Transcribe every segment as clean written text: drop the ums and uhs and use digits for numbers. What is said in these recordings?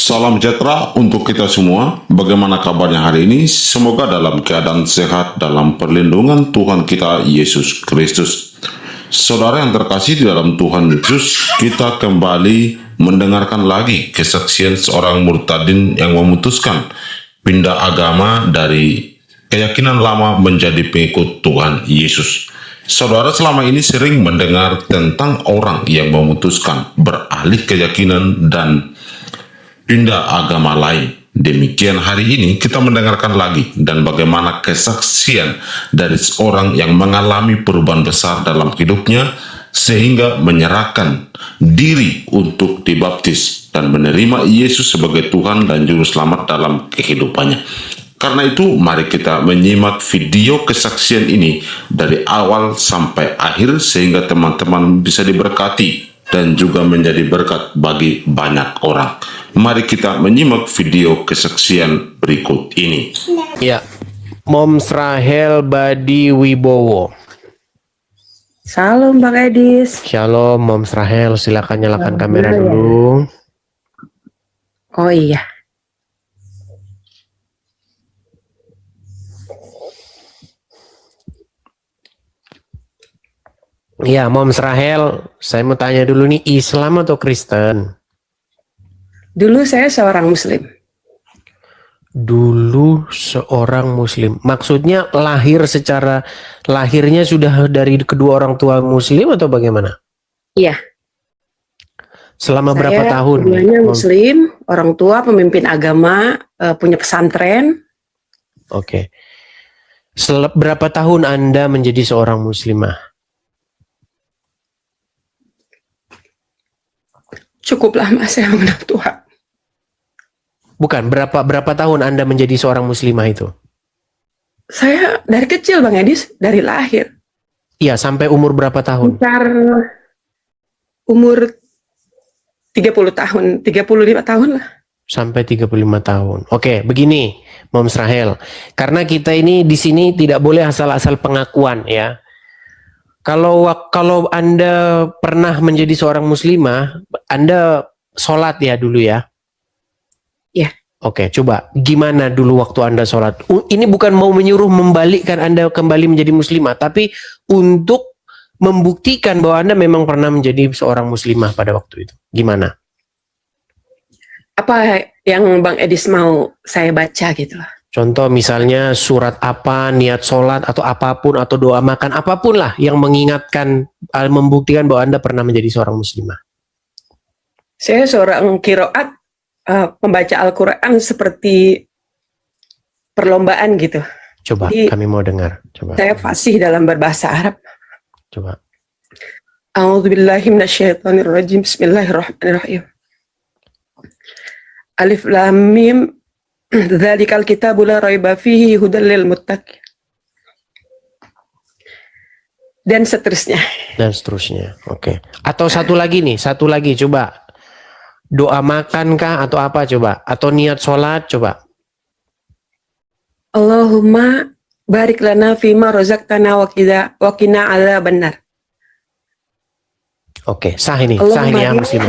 Salam sejahtera untuk kita semua. Bagaimana kabarnya hari ini? Semoga dalam keadaan sehat dalam perlindungan Tuhan kita Yesus Kristus. Saudara yang terkasih di dalam Tuhan Yesus, kita kembali mendengarkan lagi kesaksian seorang murtadin yang memutuskan pindah agama dari keyakinan lama menjadi pengikut Tuhan Yesus. Saudara selama ini sering mendengar tentang orang yang memutuskan beralih keyakinan dan pindah agama lain. Demikian hari ini kita mendengarkan lagi dan bagaimana kesaksian dari seorang yang mengalami perubahan besar dalam hidupnya sehingga menyerahkan diri untuk dibaptis dan menerima Yesus sebagai Tuhan dan Juru Selamat dalam kehidupannya. Karena itu mari kita menyimak video kesaksian ini dari awal sampai akhir sehingga teman-teman bisa diberkati dan juga menjadi berkat bagi banyak orang. Mari kita menyimak video kesaksian berikut ini. Ya, Moms Rahel Badi Wibowo. Salam Bang Edis. Shalom Moms Rahel, silakan nyalakan kamera dulu. Oh iya. Ya, Moms Rahel, saya mau tanya dulu nih, Islam atau Kristen? Dulu saya seorang Muslim. Dulu seorang Muslim. Maksudnya lahirnya sudah dari kedua orang tua Muslim atau bagaimana? Iya. Selama Saya berapa tahun? keduanya Muslim, orang tua pemimpin agama, punya pesantren. Oke. Berapa tahun Anda menjadi seorang Muslimah? Cukup lama saya mengenal Tuhan. Bukan, berapa tahun Anda menjadi seorang Muslimah itu? Saya dari kecil Bang Edis, dari lahir. Iya, sampai umur berapa tahun? Sekitar umur 30 tahun, 35 tahun lah. Sampai 35 tahun. Oke, begini, Moms Rahel. Karena kita ini di sini tidak boleh asal-asal pengakuan ya. Kalau Anda pernah menjadi seorang muslimah, Anda sholat ya dulu ya? Iya. Oke, coba gimana dulu waktu Anda sholat? Ini bukan mau menyuruh membalikkan Anda kembali menjadi muslimah, tapi untuk membuktikan bahwa Anda memang pernah menjadi seorang muslimah pada waktu itu. Gimana? Apa yang Bang Edis mau saya baca gitu lah. Contoh misalnya surat apa, niat sholat atau apapun, atau doa makan, apapun lah yang mengingatkan, membuktikan bahwa Anda pernah menjadi seorang muslimah. Saya seorang kiroat, pembaca Al-Quran seperti perlombaan gitu. Coba, Jadi, kami mau dengar. Coba. Saya fasih dalam berbahasa Arab. Coba. A'udzubillahi minasyaitonirrajim. Bismillahirrahmanirrahim. Alif lam mim. Dzalikal kitabu la raiba fihi hudal lil muttaqin. Dan seterusnya. Dan seterusnya. Oke. Atau satu lagi coba. Doa makan kah atau apa coba? Atau niat sholat coba. Allahumma barik lana fima razaqtana wa qina adzabannar. Oke, sah ini ya muslimah.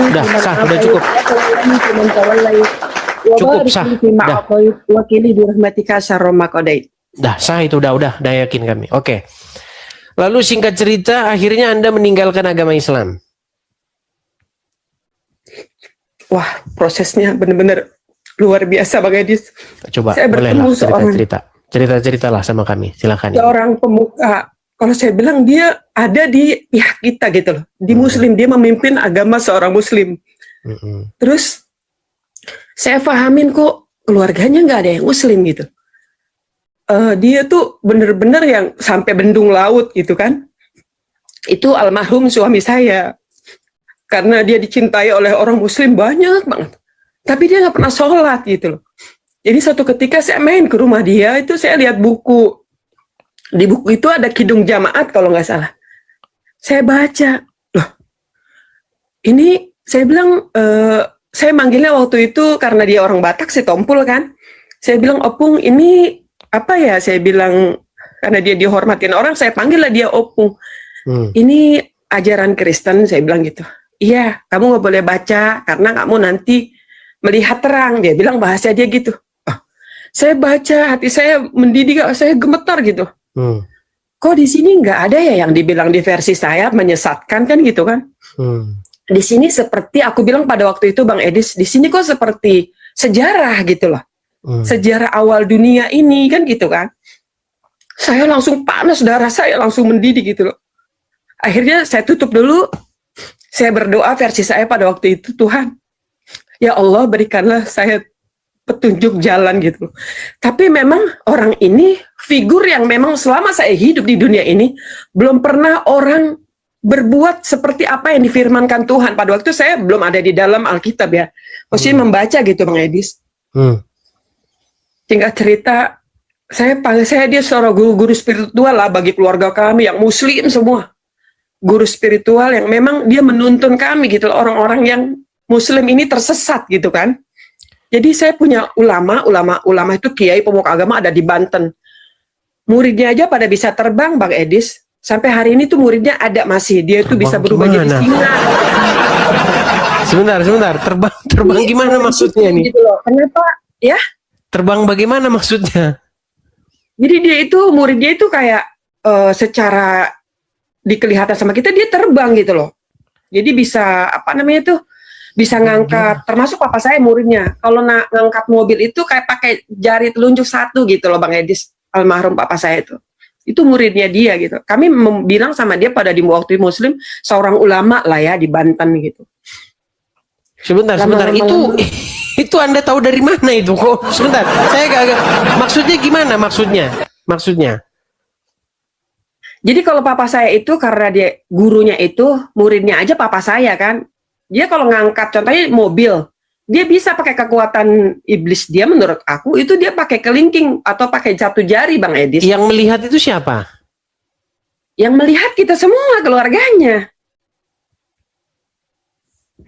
Udah, sah, udah cukup. Cukup, sah. Dah, sah itu, udah yakin kami. Oke. Lalu singkat cerita, akhirnya Anda meninggalkan agama Islam. Wah, prosesnya benar-benar luar biasa Bang Edis. Coba, saya bolehlah cerita-ceritalah sama kami. Silakan. Seorang pemuka, kalau saya bilang dia ada di pihak kita gitu loh. Di Muslim, dia memimpin agama seorang Muslim. Terus saya pahamin kok keluarganya nggak ada yang Muslim gitu. Dia tuh bener-bener yang sampai bendung laut gitu kan. Itu almarhum suami saya. Karena dia dicintai oleh orang Muslim banyak banget. Tapi dia nggak pernah sholat gitu loh. Jadi suatu ketika saya main ke rumah dia, itu saya lihat buku. Di buku itu ada Kidung Jamaat kalau nggak salah. Saya baca. Loh, ini saya bilang, saya manggilnya waktu itu karena dia orang Batak, saya Tompul kan. Saya bilang, Opung ini apa ya? Saya bilang, karena dia dihormatin orang, saya panggil lah dia Opung. Ini ajaran Kristen, saya bilang gitu. iya kamu nggak boleh baca karena kamu nanti melihat terang. Dia bilang bahasa dia gitu. Saya baca, hati saya mendidih, saya gemetar gitu. Kok di sini nggak ada ya yang dibilang di versi saya menyesatkan kan gitu kan? Di sini seperti aku bilang pada waktu itu Bang Edis, di sini kok seperti sejarah gitu loh. Sejarah awal dunia ini kan gitu kan? Saya langsung panas, darah saya langsung mendidih gitu loh. Akhirnya saya tutup dulu. Saya berdoa versi saya pada waktu itu, Tuhan, ya Allah berikanlah saya petunjuk jalan gitu. Tapi memang orang ini figur yang memang selama saya hidup di dunia ini belum pernah orang berbuat seperti apa yang difirmankan Tuhan. Pada waktu saya belum ada di dalam Alkitab ya, mesti membaca gitu Bang Edis. Singkat cerita, saya dia seorang guru spiritual lah bagi keluarga kami yang muslim semua. Guru spiritual yang memang dia menuntun kami gitu, orang-orang yang muslim ini tersesat gitu kan. Jadi saya punya ulama itu kiai pemuka agama ada di Banten. Muridnya aja pada bisa terbang Bang Edis. Sampai hari ini tuh muridnya ada masih. Dia itu bisa berubah jadi singa. Sebentar. Terbang gimana maksudnya nih? Gitu loh. Kenapa? Ya? Terbang bagaimana maksudnya? Jadi dia itu muridnya itu kayak secara dikelihatan sama kita dia terbang gitu loh. Jadi bisa apa namanya tuh? Bisa ngangkat, termasuk papa saya muridnya. Kalau ngangkat mobil itu kayak pakai jari telunjuk satu gitu loh Bang Edis, almarhum papa saya itu. Itu muridnya dia gitu. Kami bilang sama dia pada di waktu muslim, seorang ulama lah ya di Banten gitu. Sebentar. Itu Anda tahu dari mana itu kok? Sebentar, saya agak maksudnya gimana maksudnya? Jadi kalau papa saya itu karena dia gurunya itu muridnya aja papa saya kan. Dia kalau ngangkat contohnya mobil, dia bisa pakai kekuatan iblis dia menurut aku itu dia pakai kelingking atau pakai jatuh jari Bang Edis. Yang melihat itu siapa? Yang melihat kita semua keluarganya.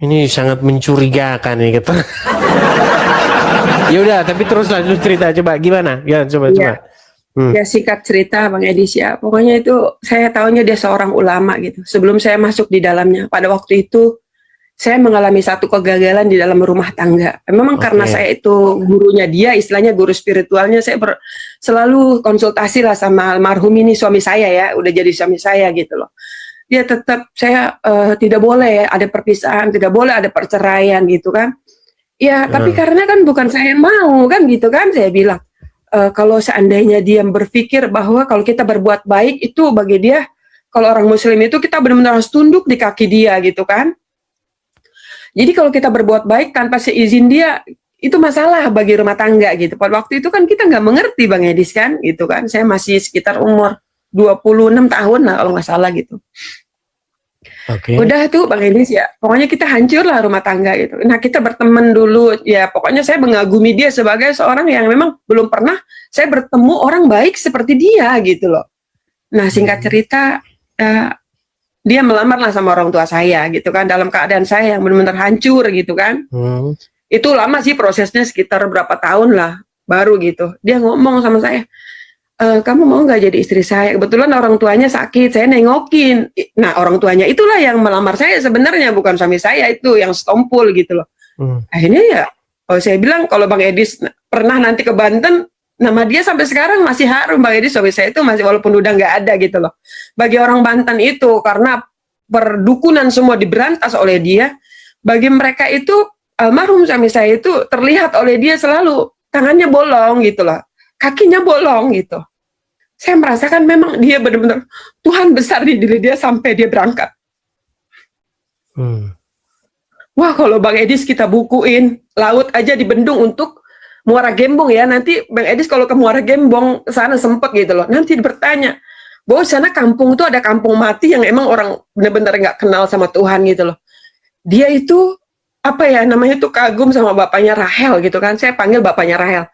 Ini sangat mencurigakan nih kita. Ya udah, tapi terus lanjut cerita coba gimana? Ya coba. Ya singkat cerita Bang Edis ya. Pokoknya itu saya tahunya dia seorang ulama gitu. Sebelum saya masuk di dalamnya, pada waktu itu saya mengalami satu kegagalan di dalam rumah tangga. Memang karena saya itu gurunya dia, istilahnya guru spiritualnya, saya selalu konsultasi lah sama almarhum ini suami saya ya, udah jadi suami saya gitu loh. Dia tetap saya tidak boleh ada perpisahan, tidak boleh ada perceraian gitu kan. Ya tapi karena kan bukan saya yang mau kan gitu kan, saya bilang kalau seandainya dia berpikir bahwa kalau kita berbuat baik itu bagi dia, kalau orang muslim itu kita benar-benar harus tunduk di kaki dia gitu kan. Jadi kalau kita berbuat baik tanpa seizin dia, itu masalah bagi rumah tangga gitu. Pada waktu itu kan kita nggak mengerti Bang Edis kan, gitu kan. Saya masih sekitar umur 26 tahun lah kalau nggak salah gitu. Udah tuh Bang Edis ya, pokoknya kita hancur lah rumah tangga gitu. Nah kita berteman dulu, ya pokoknya saya mengagumi dia sebagai seorang yang memang belum pernah saya bertemu orang baik seperti dia gitu loh. Nah singkat cerita, dia melamar lah sama orang tua saya gitu kan, dalam keadaan saya yang benar-benar hancur gitu kan. Itu lama sih prosesnya, sekitar berapa tahun lah baru gitu. Dia ngomong sama saya, kamu mau nggak jadi istri saya? Kebetulan orang tuanya sakit, saya nengokin. Nah orang tuanya itulah yang melamar saya sebenarnya, bukan suami saya itu yang stompul gitu loh. Akhirnya ya, saya bilang kalau Bang Edis pernah nanti ke Banten, nama dia sampai sekarang masih harum Bang Edis, suami saya itu masih walaupun udah nggak ada gitu loh. Bagi orang Banten itu karena perdukunan semua diberantas oleh dia, bagi mereka itu almarhum suami saya itu terlihat oleh dia selalu tangannya bolong gitu loh, kakinya bolong gitu. Saya merasakan memang dia benar-benar Tuhan besar di diri dia sampai dia berangkat. Wah kalau Bang Edis kita bukuin laut aja dibendung untuk Muara Gembong ya, nanti Bang Edis kalau ke Muara Gembong sana sempet gitu loh, nanti bertanya bahwa sana kampung itu ada kampung mati yang emang orang benar-benar nggak kenal sama Tuhan gitu loh. Dia itu apa ya namanya tuh kagum sama bapaknya Rahel gitu kan, saya panggil bapaknya Rahel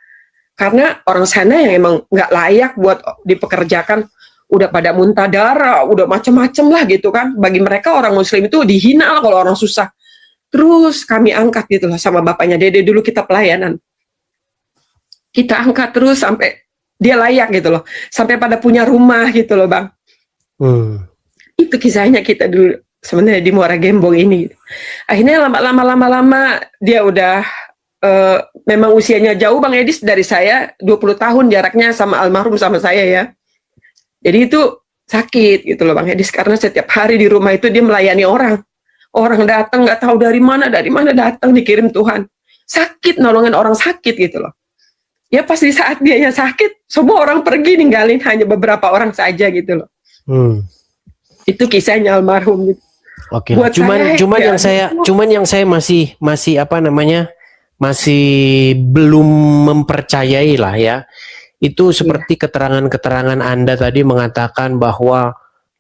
karena orang sana yang emang nggak layak buat dipekerjakan, udah pada muntah darah, udah macem-macem lah gitu kan. Bagi mereka orang muslim itu dihina lah kalau orang susah. Terus kami angkat gitu loh sama bapaknya Dede, dulu kita pelayanan. Kita angkat terus sampai dia layak gitu loh, sampai pada punya rumah gitu loh Bang. Itu kisahnya kita dulu sebenarnya di Muara Gembong ini. Akhirnya lama-lama dia udah memang usianya jauh Bang Edis dari saya, 20 tahun jaraknya sama almarhum sama saya ya. Jadi itu sakit gitu loh Bang Edis, karena setiap hari di rumah itu dia melayani orang. Orang datang nggak tahu dari mana datang, dikirim Tuhan. Sakit, nolongin orang sakit gitu loh. Ya pas di saat dia yang sakit, semua orang pergi ninggalin hanya beberapa orang saja gitu loh. Itu kisahnya almarhum gitu. Oke. Cuman yang saya masih apa namanya? Masih belum mempercayai lah ya. Itu seperti keterangan-keterangan Anda tadi mengatakan bahwa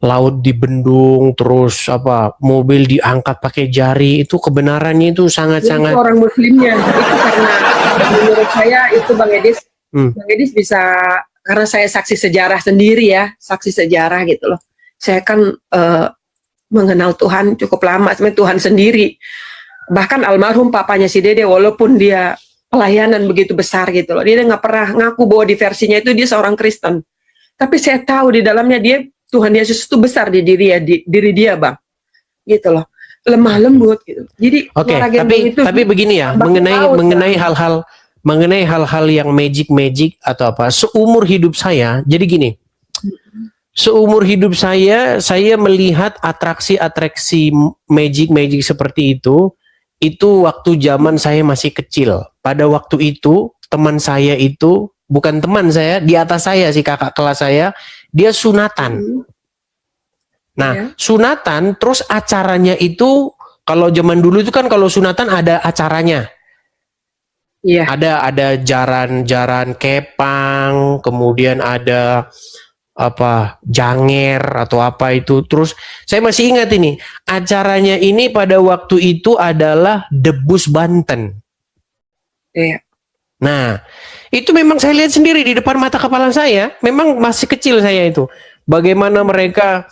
laut dibendung, terus apa mobil diangkat pakai jari, itu kebenarannya itu sangat-sangat. Itu orang muslimnya. Itu karena menurut saya itu Bang Edis, Bang Edis bisa, karena saya saksi sejarah sendiri ya, saksi sejarah gitu loh. Saya kan mengenal Tuhan cukup lama, sebenarnya Tuhan sendiri. Bahkan almarhum papanya si Dede, walaupun dia pelayanan begitu besar gitu loh, dia nggak pernah ngaku bahwa di versinya itu dia seorang Kristen. Tapi saya tahu di dalamnya dia, Tuhan Yesus itu besar di diri dia Bang, gitu loh, lemah lembut gitu. Jadi tapi begini ya, mengenai hal-hal yang magic atau apa, seumur hidup saya, jadi gini, seumur hidup saya melihat atraksi magic seperti itu waktu zaman saya masih kecil. Pada waktu itu teman saya itu, bukan teman saya, di atas saya sih, kakak kelas saya, dia sunatan. Nah, sunatan terus acaranya itu, kalau zaman dulu itu kan kalau sunatan ada acaranya. Iya. Ada jaran kepang, kemudian ada apa janger atau apa itu. Terus saya masih ingat ini, acaranya ini pada waktu itu adalah debus Banten. Iya. Nah, itu memang saya lihat sendiri di depan mata kepala saya, memang masih kecil saya itu. Bagaimana mereka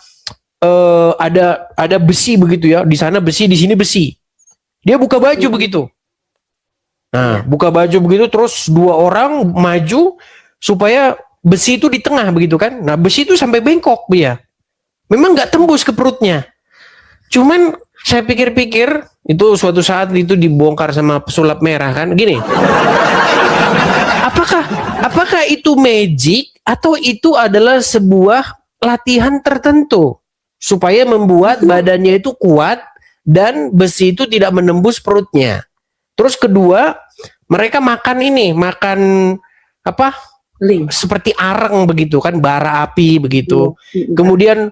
ada besi begitu ya, di sana besi, di sini besi. Dia buka baju begitu. Nah, buka baju begitu, terus dua orang maju supaya besi itu di tengah begitu kan. Nah, besi itu sampai bengkok dia. Memang nggak tembus ke perutnya. Cuman saya pikir-pikir, itu suatu saat itu dibongkar sama pesulap merah kan, gini. Apakah itu magic atau itu adalah sebuah latihan tertentu supaya membuat badannya itu kuat dan besi itu tidak menembus perutnya. Terus kedua, mereka makan apa? Seperti areng begitu kan, bara api begitu. Kemudian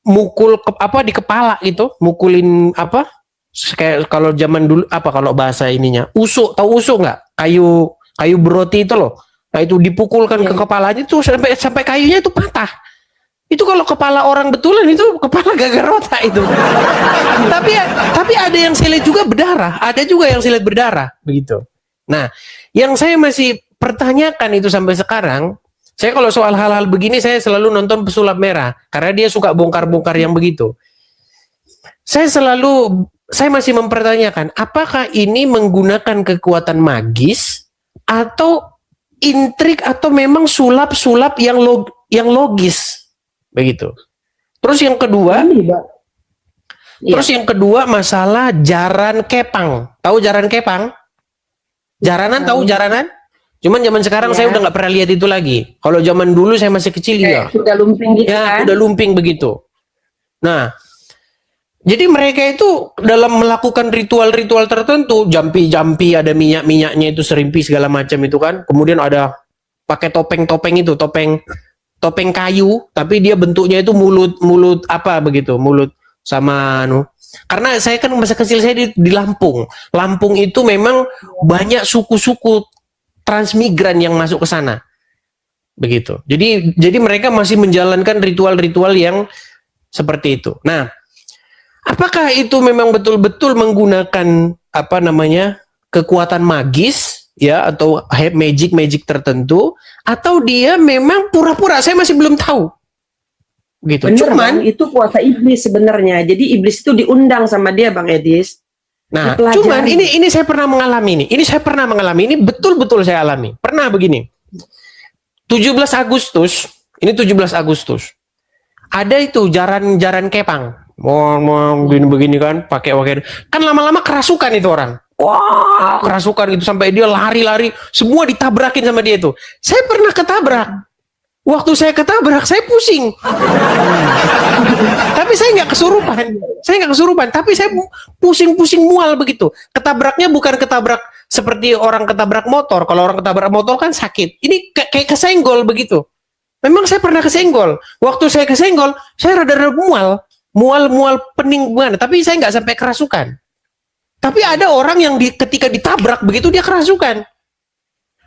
mukul di kepala gitu, mukulin apa? Kayak kalau zaman dulu apa kalau bahasa ininya? Usuk, tahu usuk nggak? Kayu beroti itu loh. Nah, itu dipukulkan ke kepalanya tuh sampai kayunya itu patah. Itu kalau kepala orang betulan itu kepala gagal otak itu. tapi ada yang saya lihat juga berdarah, ada juga yang saya lihat berdarah begitu. Nah, yang saya masih pertanyakan itu sampai sekarang, saya kalau soal hal-hal begini saya selalu nonton Pesulap Merah karena dia suka bongkar-bongkar yang begitu. Saya masih mempertanyakan apakah ini menggunakan kekuatan magis atau intrik atau memang sulap-sulap yang logis begitu. Terus yang kedua, masalah jaran kepang. Tahu jaran kepang? Jaranan, tahu jaranan? Cuman zaman sekarang saya udah nggak pernah lihat itu lagi. Kalau zaman dulu saya masih kecil ya. Sudah lumping gitu kan? Sudah lumping begitu. Nah, jadi mereka itu dalam melakukan ritual-ritual tertentu, jampi-jampi, ada minyak-minyaknya itu, serimpi segala macam itu kan. Kemudian ada pakai topeng-topeng itu, topeng kayu, tapi dia bentuknya itu mulut apa begitu, mulut sama Karena saya kan masa kecil saya di Lampung. Lampung itu memang banyak suku-suku transmigran yang masuk ke sana. Begitu. Jadi mereka masih menjalankan ritual-ritual yang seperti itu. Nah, apakah itu memang betul-betul menggunakan kekuatan magis ya atau magic tertentu, atau dia memang pura-pura? Saya masih belum tahu. Gitu. Bener, Cuman Bang, itu kuasa iblis sebenarnya. Jadi iblis itu diundang sama dia, Bang Edis. Nah, cuman ini saya pernah mengalami ini. Ini saya pernah mengalami ini, betul-betul saya alami. Pernah begini. 17 Agustus, ini 17 Agustus. Ada itu jaran kepang. mau begini kan, pakai kan lama-lama kerasukan itu orang. Wah, kerasukan itu sampai dia lari-lari, semua ditabrakin sama dia itu. Saya pernah ketabrak. Waktu saya ketabrak, saya pusing. Tapi saya nggak kesurupan. Tapi saya pusing-pusing mual begitu. Ketabraknya bukan ketabrak seperti orang ketabrak motor. Kalau orang ketabrak motor kan sakit. Ini kayak kesenggol begitu. Memang saya pernah kesenggol. Waktu saya kesenggol, saya rada-rada mual pening mana. Tapi saya nggak sampai kerasukan. Tapi ada orang yang ketika ditabrak begitu dia kerasukan.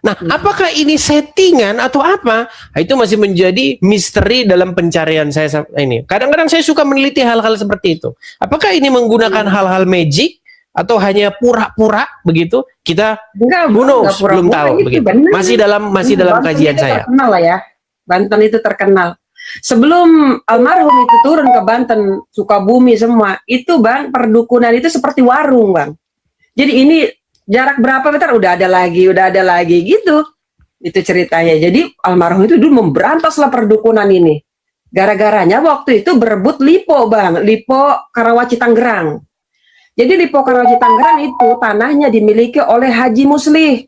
Nah, apakah ini settingan atau apa? Nah, itu masih menjadi misteri dalam pencarian saya ini. Kadang-kadang saya suka meneliti hal-hal seperti itu. Apakah ini menggunakan hal-hal magic atau hanya pura-pura begitu? Kita belum tahu begitu. Bener. Masih dalam kajian saya. Terkenal lah ya. Banten itu terkenal. Sebelum almarhum itu turun ke Banten, Sukabumi semua, itu Bang, perdukunan itu seperti warung Bang. Jadi ini jarak berapa meter udah ada lagi gitu. Itu ceritanya. Jadi almarhum itu dulu memberantaslah perdukunan ini. Gara-garanya waktu itu berebut Lipo Bang, Lipo Karawaci Tangerang. Jadi Lipo Karawaci Tangerang itu tanahnya dimiliki oleh Haji Muslih.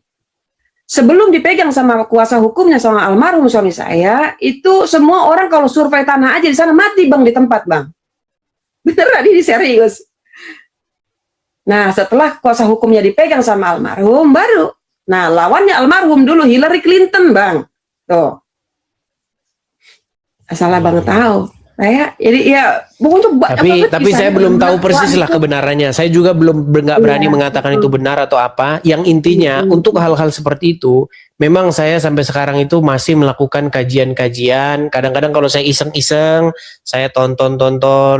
Sebelum dipegang sama kuasa hukumnya sama almarhum suami saya, itu semua orang kalau survei tanah aja di sana mati Bang di tempat Bang. Beneran ini serius. Nah, setelah kuasa hukumnya dipegang sama almarhum, baru. Nah, lawannya almarhum dulu Hillary Clinton, Bang. Tuh. Salah banget tahu. Jadi ya, pokoknya tapi saya belum tahu persis lah kebenarannya. Saya juga nggak berani mengatakan itu benar atau apa. Yang intinya untuk hal-hal seperti itu, memang saya sampai sekarang itu masih melakukan kajian-kajian. Kadang-kadang kalau saya iseng-iseng, saya tonton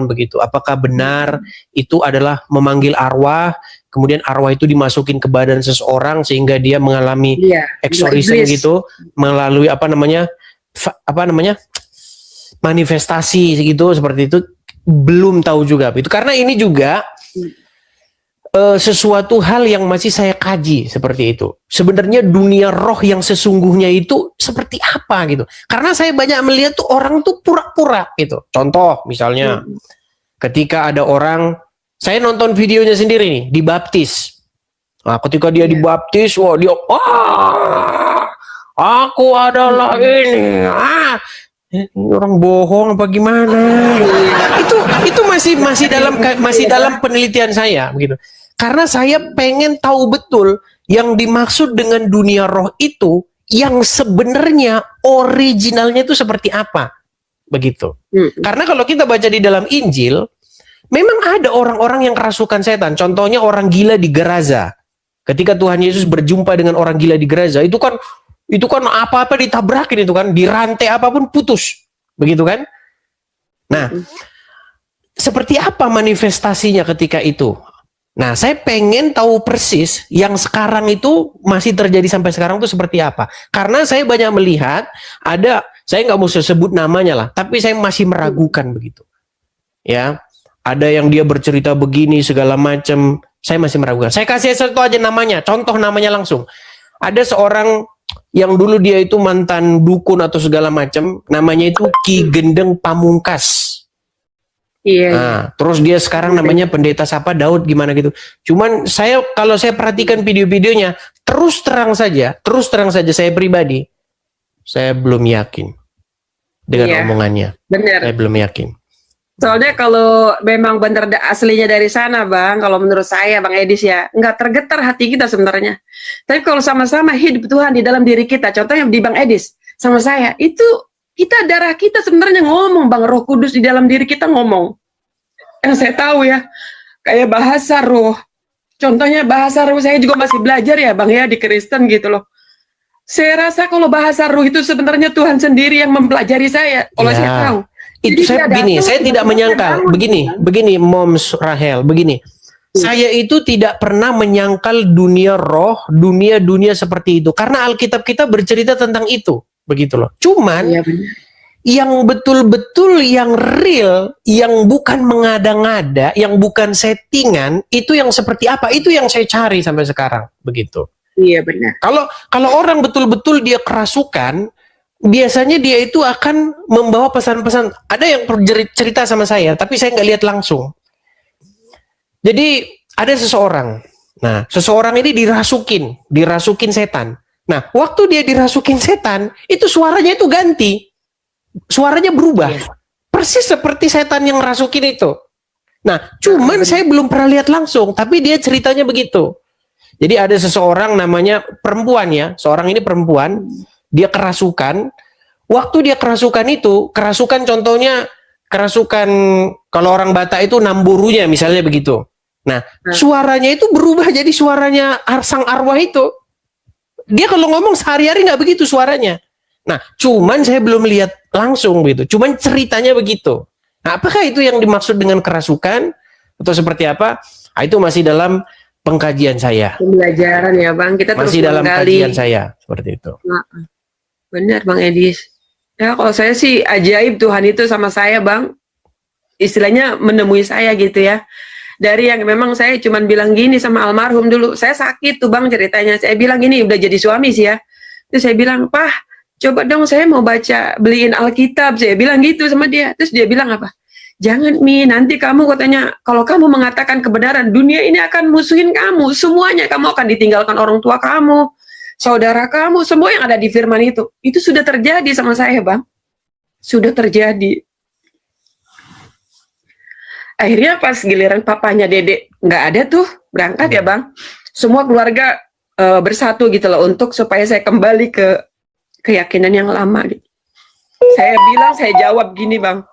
begitu. Apakah benar itu adalah memanggil arwah, kemudian arwah itu dimasukin ke badan seseorang sehingga dia mengalami eksorisme gitu, melalui apa namanya manifestasi gitu, seperti itu. Belum tahu juga itu, karena ini juga sesuatu hal yang masih saya kaji seperti itu. Sebenarnya dunia roh yang sesungguhnya itu seperti apa gitu. Karena saya banyak melihat tuh orang tuh pura-pura gitu. Contoh misalnya ketika ada orang, saya nonton videonya sendiri nih, dibaptis. Nah, ketika dia dibaptis, dia aku adalah ini. Orang bohong apa gimana? Itu masih dalam penelitian saya begitu. Karena saya pengen tahu betul yang dimaksud dengan dunia roh itu yang sebenarnya originalnya itu seperti apa. Begitu. Karena kalau kita baca di dalam Injil, memang ada orang-orang yang kerasukan setan. Contohnya orang gila di Geraza. Ketika Tuhan Yesus berjumpa dengan orang gila di Geraza, itu kan apa-apa ditabrakin itu kan, dirantai apapun putus, begitu kan? Nah, seperti apa manifestasinya ketika itu? Nah, saya pengen tahu persis yang sekarang itu masih terjadi sampai sekarang itu seperti apa. Karena saya banyak melihat saya nggak mau sebut namanya lah, tapi saya masih meragukan begitu. Ya, ada yang dia bercerita begini segala macam, saya masih meragukan. Saya kasih satu aja namanya, contoh namanya langsung. Ada seorang yang dulu dia itu mantan dukun atau segala macam, namanya itu Ki Gendeng Pamungkas. Iya. Nah, terus dia sekarang namanya pendeta siapa, Daud gimana gitu. Cuman kalau saya perhatikan video-videonya, terus terang saja saya pribadi, saya belum yakin dengan omongannya. Benar. Saya belum yakin. Soalnya kalau memang benar aslinya dari sana Bang, kalau menurut saya Bang Edis ya, nggak tergetar hati kita sebenarnya. Tapi kalau sama-sama hidup Tuhan di dalam diri kita, contohnya di Bang Edis, sama saya, itu darah kita sebenarnya ngomong Bang, Roh Kudus di dalam diri kita ngomong. Yang saya tahu ya, kayak bahasa roh. Contohnya bahasa roh, saya juga masih belajar ya Bang ya, di Kristen gitu loh. Saya rasa kalau bahasa roh itu sebenarnya Tuhan sendiri yang mempelajari saya, kalau saya tahu. Itu saya tidak menyangkal begini Moms Rahel, begini. Saya itu tidak pernah menyangkal dunia roh, dunia seperti itu, karena Alkitab kita bercerita tentang itu, begitu loh. Cuman yang betul-betul yang real, yang bukan mengada-ngada, yang bukan settingan, itu yang seperti apa? Itu yang saya cari sampai sekarang, begitu. Iya benar. Kalau orang betul-betul dia kerasukan, biasanya dia itu akan membawa pesan-pesan. Ada yang cerita sama saya, tapi saya nggak lihat langsung. Jadi ada seseorang. Nah, seseorang ini dirasukin setan. Nah, waktu dia dirasukin setan, itu suaranya itu ganti. Suaranya berubah. Persis seperti setan yang rasukin itu. Nah, cuman saya belum pernah lihat langsung, tapi dia ceritanya begitu. Jadi ada seseorang namanya perempuan ya, seorang ini perempuan, dia kerasukan. Waktu dia kerasukan itu, kerasukan contohnya, kerasukan kalau orang Batak itu namburunya misalnya begitu. Nah, suaranya itu berubah jadi suaranya sang arwah itu. Dia kalau ngomong sehari-hari nggak begitu suaranya. Nah, cuman saya belum lihat langsung gitu. Cuman ceritanya begitu. Nah, apakah itu yang dimaksud dengan kerasukan atau seperti apa? Nah, itu masih dalam pengkajian saya. Pembelajaran ya Bang, kita terus masih dalam kajian saya seperti itu. Nah, benar Bang Edis. Ya kalau saya sih ajaib Tuhan itu sama saya Bang. Istilahnya menemui saya gitu ya. Dari yang memang saya cuman bilang gini sama almarhum dulu, saya sakit tuh Bang ceritanya. Saya bilang gini, udah jadi suami sih ya. Terus saya bilang, "Pah, coba dong saya mau beliin Alkitab." Saya bilang gitu sama dia. Terus dia bilang apa? "Jangan Mi, nanti kamu," katanya, "kalau kamu mengatakan kebenaran, dunia ini akan musuhin kamu. Semuanya kamu akan ditinggalkan orang tua kamu, saudara kamu, semua yang ada di firman itu." Itu sudah terjadi sama saya Bang. Sudah terjadi. Akhirnya pas giliran papanya Dede nggak ada tuh, berangkat ya Bang. Semua keluarga bersatu gitu loh untuk supaya saya kembali ke keyakinan yang lama gitu. Saya jawab gini Bang.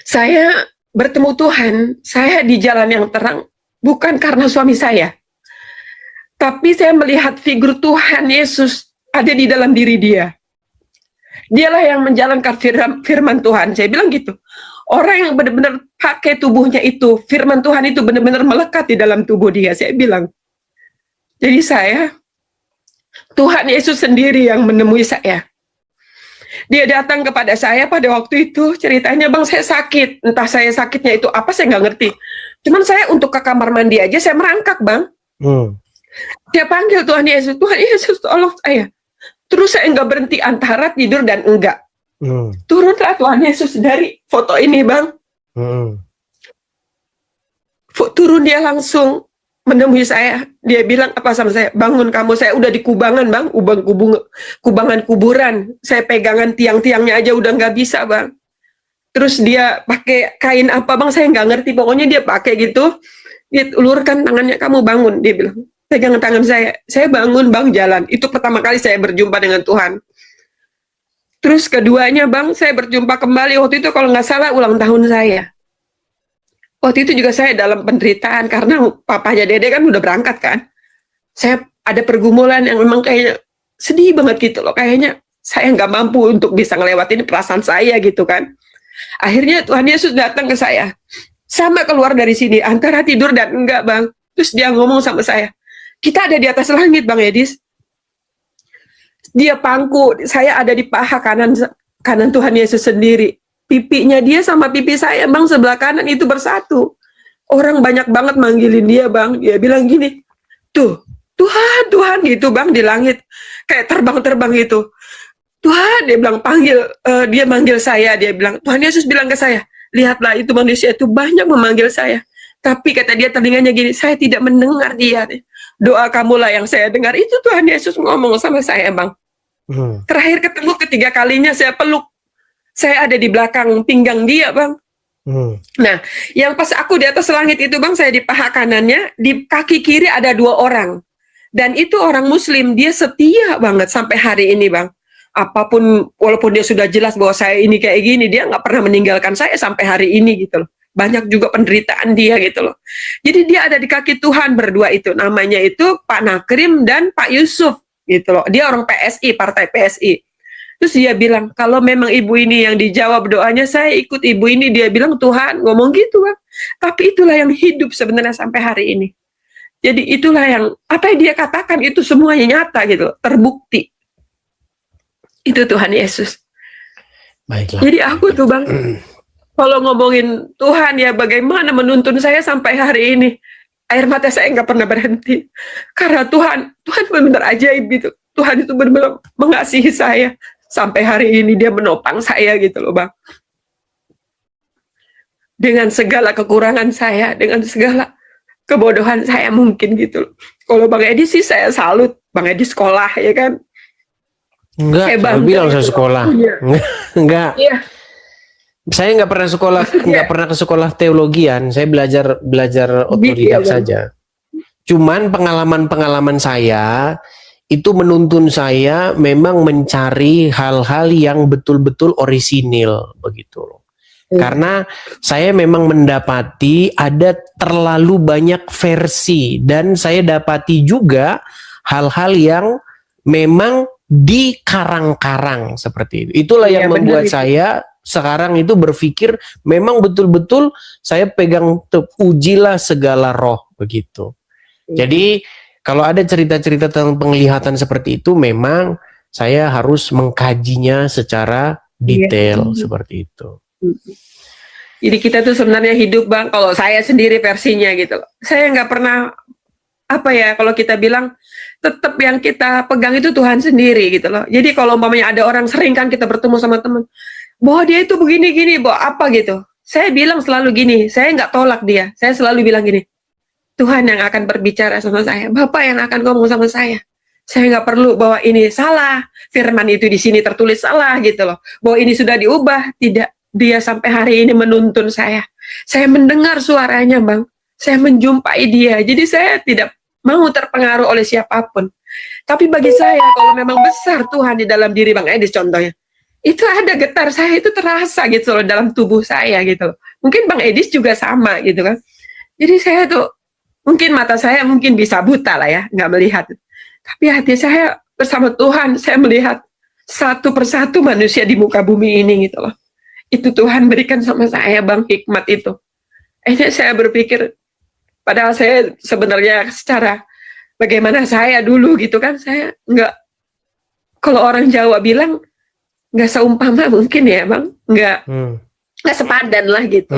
Saya bertemu Tuhan, saya di jalan yang terang bukan karena suami saya. Tapi saya melihat figur Tuhan Yesus ada di dalam diri dia. Dialah yang menjalankan firman Tuhan. Saya bilang gitu. Orang yang benar-benar pakai tubuhnya itu, firman Tuhan itu benar-benar melekat di dalam tubuh dia, saya bilang. Jadi Tuhan Yesus sendiri yang menemui saya. Dia datang kepada saya pada waktu itu, ceritanya Bang saya sakit. Entah saya sakitnya itu apa, saya nggak ngerti. Cuman saya untuk ke kamar mandi aja, saya merangkak Bang. Dia panggil Tuhan Yesus tolong saya. Terus saya nggak berhenti antara tidur dan enggak. Turunlah Tuhan Yesus dari foto ini Bang. Turun dia langsung menemui saya. Dia bilang apa sama saya? "Bangun kamu." Saya udah di kubangan Bang, kubangan kuburan. Saya pegangan tiang-tiangnya aja udah nggak bisa Bang. Terus dia pakai kain apa Bang, saya nggak ngerti. Pokoknya dia pakai gitu. Dia ulurkan tangannya, "Kamu bangun." Dia bilang, pegang tangan saya bangun Bang, jalan. Itu pertama kali saya berjumpa dengan Tuhan. Terus keduanya Bang, saya berjumpa kembali waktu itu kalau nggak salah ulang tahun saya. Waktu itu juga saya dalam penderitaan karena papanya Dede kan udah berangkat kan. Saya ada pergumulan yang memang kayaknya sedih banget gitu loh. Kayaknya saya nggak mampu untuk bisa ngelewatin perasaan saya gitu kan. Akhirnya Tuhan Yesus datang ke saya. Sama keluar dari sini, antara tidur dan enggak Bang. Terus dia ngomong sama saya, "Kita ada di atas langit Bang Edis." Dia pangku, saya ada di paha kanan Tuhan Yesus sendiri. Pipinya dia sama pipi saya Bang sebelah kanan itu bersatu. Orang banyak banget manggilin dia Bang. Dia bilang gini, "Tuh, Tuhan gitu Bang di langit." Kayak terbang-terbang gitu. "Tuhan," dia bilang, dia manggil saya. Dia bilang, Tuhan Yesus bilang ke saya, "Lihatlah itu manusia itu banyak memanggil saya. Tapi," kata dia, telinganya gini, "saya tidak mendengar dia. Doa kamulah yang saya dengar." Itu Tuhan Yesus ngomong sama saya Bang. Terakhir ketemu ketiga kalinya saya peluk. Saya ada di belakang pinggang dia Bang. Nah, yang pas aku di atas langit itu Bang, saya di paha kanannya, di kaki kiri ada 2 orang. Dan itu orang Muslim, dia setia banget sampai hari ini Bang. Apapun, walaupun dia sudah jelas bahwa saya ini kayak gini, dia nggak pernah meninggalkan saya sampai hari ini gitu loh. Banyak juga penderitaan dia gitu loh. Jadi dia ada di kaki Tuhan berdua itu. Namanya itu Pak Nakrim dan Pak Yusuf gitu loh. Dia orang PSI, partai PSI. Terus dia bilang, "Kalau memang ibu ini yang dijawab doanya, saya ikut ibu ini." Dia bilang, Tuhan ngomong gitu Bang. Tapi itulah yang hidup sebenarnya sampai hari ini. Jadi itulah yang, apa yang dia katakan itu semuanya nyata gitu loh, terbukti. Itu Tuhan Yesus. Baiklah. Jadi aku tuh Bang, kalau ngomongin Tuhan ya bagaimana menuntun saya sampai hari ini, air mata saya nggak pernah berhenti. Karena Tuhan benar-benar ajaib gitu. Tuhan itu benar-benar mengasihi saya. Sampai hari ini dia menopang saya gitu loh Bang. Dengan segala kekurangan saya, dengan segala kebodohan saya mungkin gitu loh. Kalau Bang Edi sih saya salut. Bang Edi sekolah ya kan. Enggak, saya bilang saya sekolah. Enggak. Iya. Saya nggak pernah sekolah, nggak pernah ke sekolah teologian. Saya belajar otodidak saja. Cuman pengalaman saya itu menuntun saya memang mencari hal-hal yang betul-betul orisinil begitu loh. Karena saya memang mendapati ada terlalu banyak versi dan saya dapati juga hal-hal yang memang dikarang-karang seperti itu. Itulah yang membuat saya sekarang itu berpikir memang betul-betul saya pegang ujilah segala roh begitu. Jadi kalau ada cerita-cerita tentang penglihatan seperti itu memang saya harus mengkajinya secara detail seperti itu. Jadi kita tuh sebenarnya hidup Bang, kalau saya sendiri versinya gitu. Saya nggak pernah kalau kita bilang tetap yang kita pegang itu Tuhan sendiri gitu loh. Jadi kalau umpamanya ada orang sering kan kita bertemu sama teman, bahwa dia itu begini-gini, bahwa apa gitu. Saya bilang selalu gini, saya nggak tolak dia. Saya selalu bilang gini, Tuhan yang akan berbicara sama saya, Bapak yang akan ngomong sama saya. Saya nggak perlu bahwa ini salah, firman itu di sini tertulis salah gitu loh. Bahwa ini sudah diubah, tidak. Dia sampai hari ini menuntun saya. Saya mendengar suaranya Bang. Saya menjumpai dia. Jadi saya tidak mau terpengaruh oleh siapapun. Tapi bagi saya kalau memang besar Tuhan di dalam diri Bang Edis contohnya, itu ada getar saya itu terasa gitu loh dalam tubuh saya gitu loh. Mungkin Bang Edis juga sama gitu kan. Jadi saya tuh mungkin mata saya mungkin bisa buta lah ya, nggak melihat. Tapi hati saya bersama Tuhan, saya melihat satu persatu manusia di muka bumi ini gitu loh. Itu Tuhan berikan sama saya Bang, hikmat itu. Akhirnya saya berpikir, padahal saya sebenarnya secara bagaimana saya dulu gitu kan, saya nggak, kalau orang Jawa bilang nggak seumpama mungkin ya Bang, nggak sepadan lah gitu.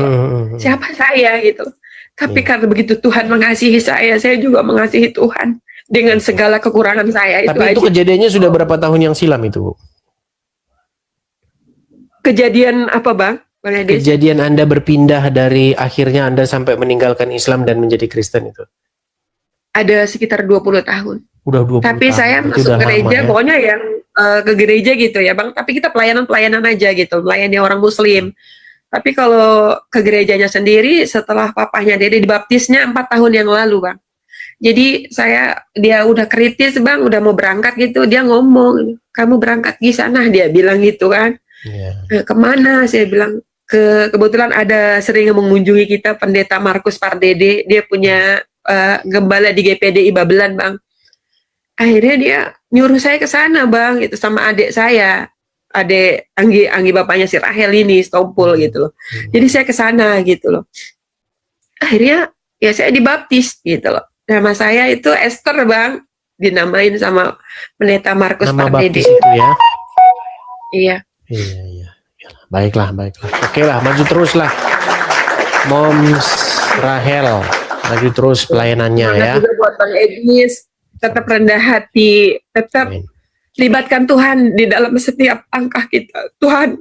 Siapa saya gitu. Tapi karena begitu Tuhan mengasihi saya juga mengasihi Tuhan dengan segala kekurangan saya. Tapi itu kejadiannya sudah berapa tahun yang silam itu, Bu? Kejadian apa Bang? Kejadian Anda berpindah dari akhirnya Anda sampai meninggalkan Islam dan menjadi Kristen itu? Ada sekitar 20 tahun. Udah 20 Tapi tahun. saya masuk gereja, pokoknya yang ke gereja gitu ya Bang. Tapi kita pelayanan aja gitu, melayani orang Muslim. Tapi kalau ke gerejanya sendiri setelah papahnya Dede dibaptisnya 4 tahun yang lalu Bang. Jadi dia udah kritis Bang, udah mau berangkat gitu, dia ngomong, kamu berangkat di sana, dia bilang gitu kan. Nah, kemana? Saya bilang kebetulan ada sering mengunjungi kita Pendeta Markus Pardede, dia punya gembala di GPDI Babelan Bang. Akhirnya dia nyuruh saya ke sana Bang, itu sama adik saya, adik Anggi bapaknya si Rahel ini, Stompul gitu loh. Jadi saya ke sana gitu loh. Akhirnya ya saya dibaptis gitu loh. Nama saya itu Esther Bang, dinamain sama Pendeta Markus Pardede. Nama baptis itu ya? Iya. Iya. Baiklah. Oke lah, maju terus lah. Moms Rahel, maju terus pelayanannya ya. Juga buat Bang Edis, tetap rendah hati, tetap libatkan Tuhan di dalam setiap langkah kita. Tuhan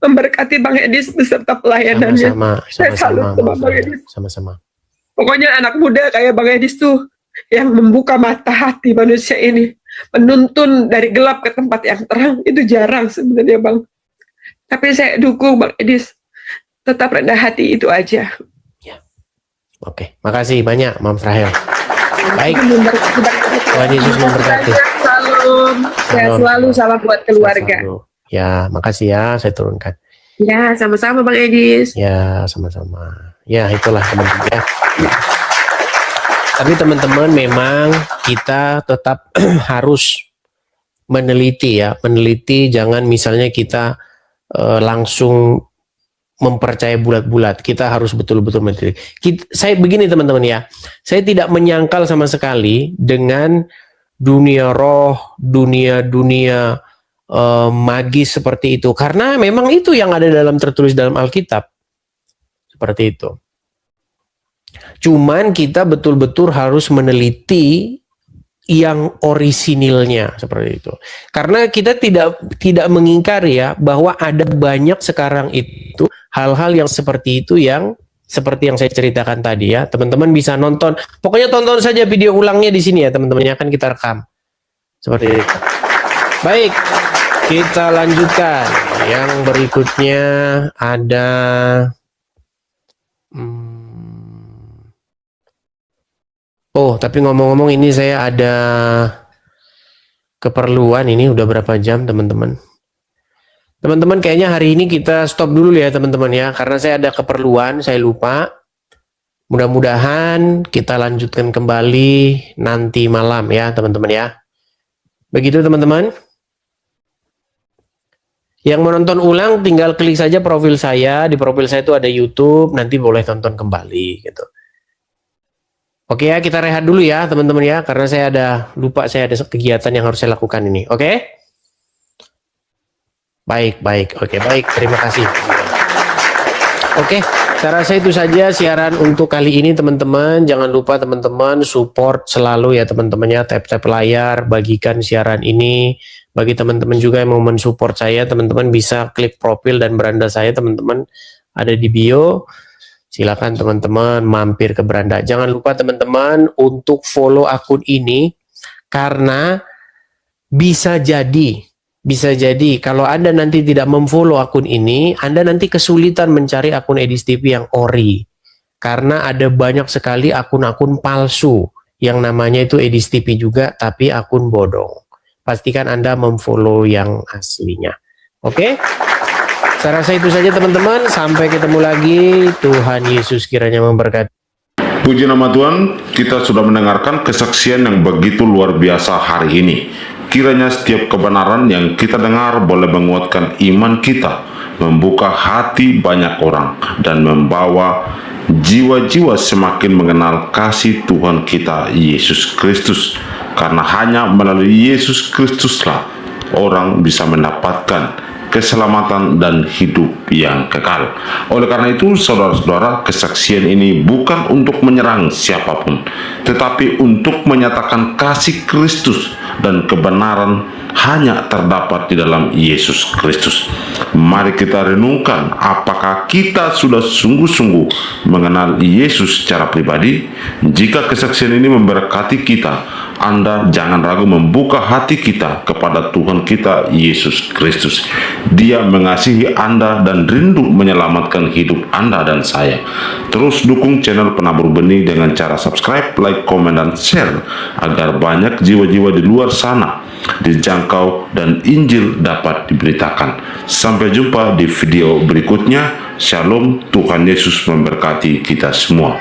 memberkati Bang Edis beserta pelayanannya. Sama-sama. Pokoknya anak muda kayak Bang Edis tuh yang membuka mata hati manusia ini, menuntun dari gelap ke tempat yang terang, itu jarang sebenarnya Bang. Tapi saya dukung Bang Edis, tetap rendah hati, itu aja. Ya. Oke, makasih banyak Moms Rahel. Baik. Tuhan Yesus memberkati. Salam. Sehat selalu, salam buat keluarga. Ya, makasih ya, saya turunkan. Ya, sama-sama Bang Edis. Ya, sama-sama. Ya, itulah teman-teman ya. Tapi teman-teman memang kita tetap harus meneliti ya, jangan misalnya kita langsung mempercayai bulat-bulat. Kita harus betul-betul meneliti. Saya begini teman-teman ya, saya tidak menyangkal sama sekali dengan dunia roh, dunia magis seperti itu, karena memang itu yang ada tertulis dalam Alkitab seperti itu. Cuman kita betul-betul harus meneliti yang orisinilnya seperti itu. Karena kita tidak mengingkari ya bahwa ada banyak sekarang itu hal-hal yang seperti itu yang seperti yang saya ceritakan tadi ya. Teman-teman bisa nonton. Pokoknya tonton saja video ulangnya di sini ya teman-teman, ya kan kita rekam. Seperti itu. Baik, kita lanjutkan. Yang berikutnya ada oh, tapi ngomong-ngomong ini saya ada keperluan, ini udah berapa jam teman-teman? Teman-teman kayaknya hari ini kita stop dulu ya teman-teman ya, karena saya ada keperluan, saya lupa. Mudah-mudahan kita lanjutkan kembali nanti malam ya teman-teman ya. Begitu teman-teman. Yang mau nonton ulang tinggal klik saja profil saya, di profil saya itu ada YouTube, nanti boleh tonton kembali gitu. Oke ya, kita rehat dulu ya teman-teman ya, karena saya lupa saya ada kegiatan yang harus saya lakukan ini. Oke? Baik. Oke, baik. Terima kasih. Oke, saya rasa itu saja siaran untuk kali ini teman-teman. Jangan lupa teman-teman support selalu ya teman-teman ya, tap-tap layar, bagikan siaran ini. Bagi teman-teman juga yang mau mensupport saya, teman-teman bisa klik profil dan beranda saya teman-teman, ada di bio. Silakan teman-teman mampir ke beranda. Jangan lupa teman-teman untuk follow akun ini, karena bisa jadi kalau Anda nanti tidak memfollow akun ini, Anda nanti kesulitan mencari akun Edis TV yang ori. Karena ada banyak sekali akun-akun palsu yang namanya itu Edis TV juga tapi akun bodong. Pastikan Anda memfollow yang aslinya. Oke? Saya rasa itu saja teman-teman. Sampai ketemu lagi. Tuhan Yesus kiranya memberkati. Puji nama Tuhan, kita sudah mendengarkan kesaksian yang begitu luar biasa hari ini. Kiranya setiap kebenaran yang kita dengar boleh menguatkan iman kita, membuka hati banyak orang, dan membawa jiwa-jiwa semakin mengenal kasih Tuhan kita Yesus Kristus. Karena hanya melalui Yesus Kristuslah orang bisa mendapatkan keselamatan dan hidup yang kekal. Oleh karena itu, saudara-saudara, kesaksian ini bukan untuk menyerang siapapun, tetapi untuk menyatakan kasih Kristus dan kebenaran hanya terdapat di dalam Yesus Kristus. Mari kita renungkan, apakah kita sudah sungguh-sungguh mengenal Yesus secara pribadi? Jika kesaksian ini memberkati kita, Anda jangan ragu membuka hati kita kepada Tuhan kita Yesus Kristus. Dia mengasihi Anda dan rindu menyelamatkan hidup Anda dan saya. Terus dukung channel Penabur Benih dengan cara subscribe, like, komen, dan share, agar banyak jiwa-jiwa di luar sana dijangkau dan Injil dapat diberitakan. Sampai jumpa di video berikutnya. Shalom, Tuhan Yesus memberkati kita semua.